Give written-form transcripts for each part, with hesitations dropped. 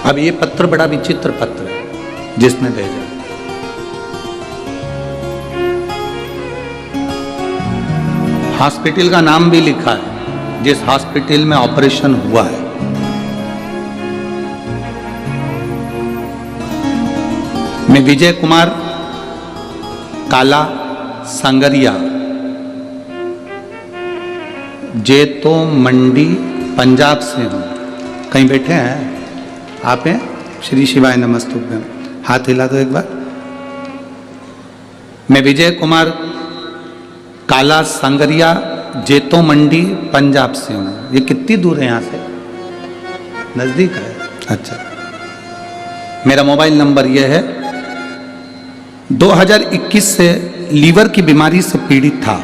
अब ये पत्र बड़ा विचित्र पत्र है जिसने भेजा। हॉस्पिटल का नाम भी लिखा है जिस हॉस्पिटल में ऑपरेशन हुआ है। मैं विजय कुमार काला सांगरिया, जेतो मंडी पंजाब से हूँ। कहीं बैठे हैं आप? हैं? श्री शिवाय नमस्तुभ्यम। हाथ हिला दो एक बार। मैं विजय कुमार काला सांगरिया, जेतो मंडी पंजाब से हूँ। ये कितनी दूर है यहाँ से? नज़दीक है। अच्छा, मेरा मोबाइल नंबर यह है। 2021 से लीवर की बीमारी से पीड़ित था।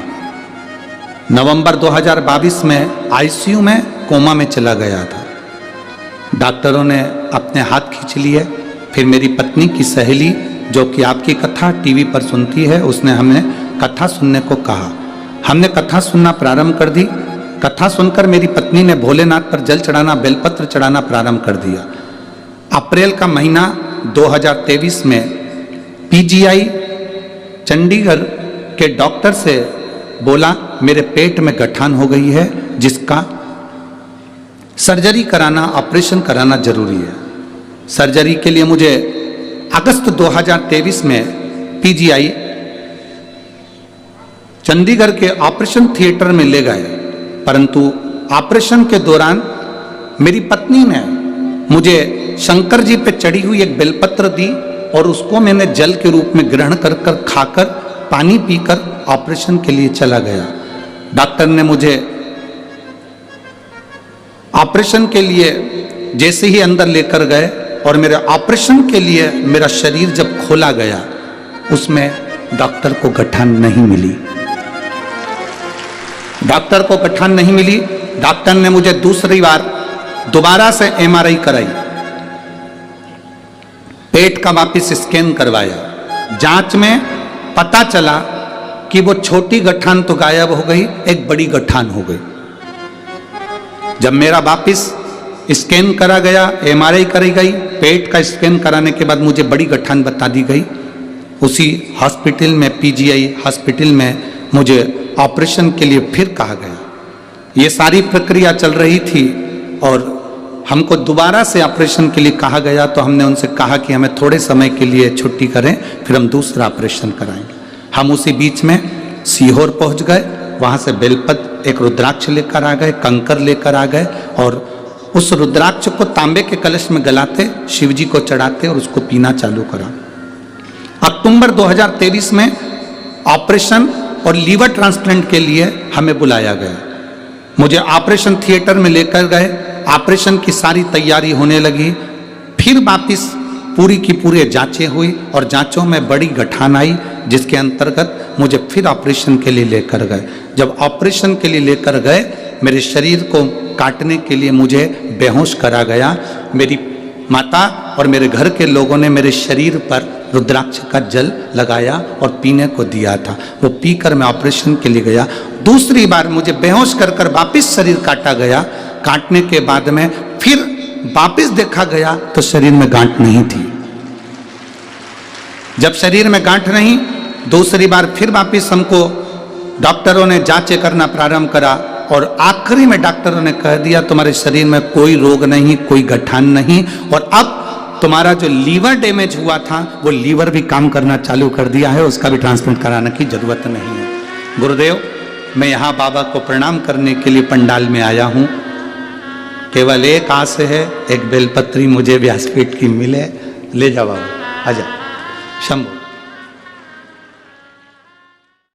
नवंबर 2022 में आईसीयू में कोमा में चला गया था। डॉक्टरों ने अपने हाथ खींच लिए। फिर मेरी पत्नी की सहेली जो कि आपकी कथा टीवी पर सुनती है, उसने हमें कथा सुनने को कहा। हमने कथा सुनना प्रारंभ कर दी। कथा सुनकर मेरी पत्नी ने भोलेनाथ पर जल चढ़ाना, बेलपत्र चढ़ाना प्रारंभ कर दिया। अप्रैल का महीना 2023 में पीजीआई चंडीगढ़ के डॉक्टर से बोला मेरे पेट में गठान हो गई है, जिसका सर्जरी कराना, ऑपरेशन कराना जरूरी है। सर्जरी के लिए मुझे अगस्त 2023 में पीजीआई चंडीगढ़ के ऑपरेशन थिएटर में ले गए। परंतु ऑपरेशन के दौरान मेरी पत्नी ने मुझे शंकर जी पे चढ़ी हुई एक बेलपत्र दी और उसको मैंने जल के रूप में ग्रहण कर खाकर, पानी पीकर ऑपरेशन के लिए चला गया। डॉक्टर ने मुझे ऑपरेशन के लिए जैसे ही अंदर लेकर गए और मेरे ऑपरेशन के लिए मेरा शरीर जब खोला गया, उसमें डॉक्टर को गठान नहीं मिली। डॉक्टर को गठान नहीं मिली। डॉक्टर ने मुझे दूसरी बार दोबारा से एमआरआई कराई, पेट का वापस स्कैन करवाया। जांच में पता चला कि वो छोटी गठान तो गायब हो गई, एक बड़ी गठान हो गई। जब मेरा वापस स्कैन करा गया, एमआरआई करी गई, पेट का स्कैन कराने के बाद मुझे बड़ी गठान बता दी गई। उसी हॉस्पिटल में, पीजीआई हॉस्पिटल में मुझे ऑपरेशन के लिए फिर कहा गया। ये सारी प्रक्रिया चल रही थी और हमको दोबारा से ऑपरेशन के लिए कहा गया। तो हमने उनसे कहा कि हमें थोड़े समय के लिए छुट्टी करें, फिर हम दूसरा ऑपरेशन कराएंगे। हम उसी बीच में सीहोर पहुंच गए। वहाँ से बेलपत्र, एक रुद्राक्ष लेकर आ गए, कंकर लेकर आ गए और उस रुद्राक्ष को तांबे के कलश में गलाते, शिव जी को चढ़ाते और उसको पीना चालू करा। अक्टूबर 2023 में ऑपरेशन और लीवर ट्रांसप्लांट के लिए हमें बुलाया गया। मुझे ऑपरेशन थिएटर में लेकर गए। ऑपरेशन की सारी तैयारी होने लगी। फिर वापिस पूरी की पूरी जांचें हुई और जांचों में बड़ी गठान आई, जिसके अंतर्गत मुझे फिर ऑपरेशन के लिए लेकर गए। जब ऑपरेशन के लिए लेकर गए, मेरे शरीर को काटने के लिए मुझे बेहोश करा गया। मेरी माता और मेरे घर के लोगों ने मेरे शरीर पर रुद्राक्ष का जल लगाया और पीने को दिया था। वो पीकर मैं ऑपरेशन के लिए गया। दूसरी बार मुझे बेहोश कर कर वापिस शरीर काटा गया। काटने के बाद में फिर वापिस देखा गया तो शरीर में गांठ नहीं थी। जब शरीर में गांठ नहीं, दूसरी बार फिर वापिस हमको डॉक्टरों ने जांचें करना प्रारंभ करा और आखिरी में डॉक्टरों ने कह दिया तुम्हारे शरीर में कोई रोग नहीं, कोई गठान नहीं और अब तुम्हारा जो लीवर डैमेज हुआ था वो लीवर भी काम करना चालू कर दिया है, उसका भी ट्रांसप्लांट कराने की जरूरत नहीं है। गुरुदेव, मैं यहाँ बाबा को प्रणाम करने के लिए पंडाल में आया हूँ। केवल एक आस है, एक बेलपत्री मुझे व्यासपीठ की मिले। ले जाओ बाबा, आजा। शंभू।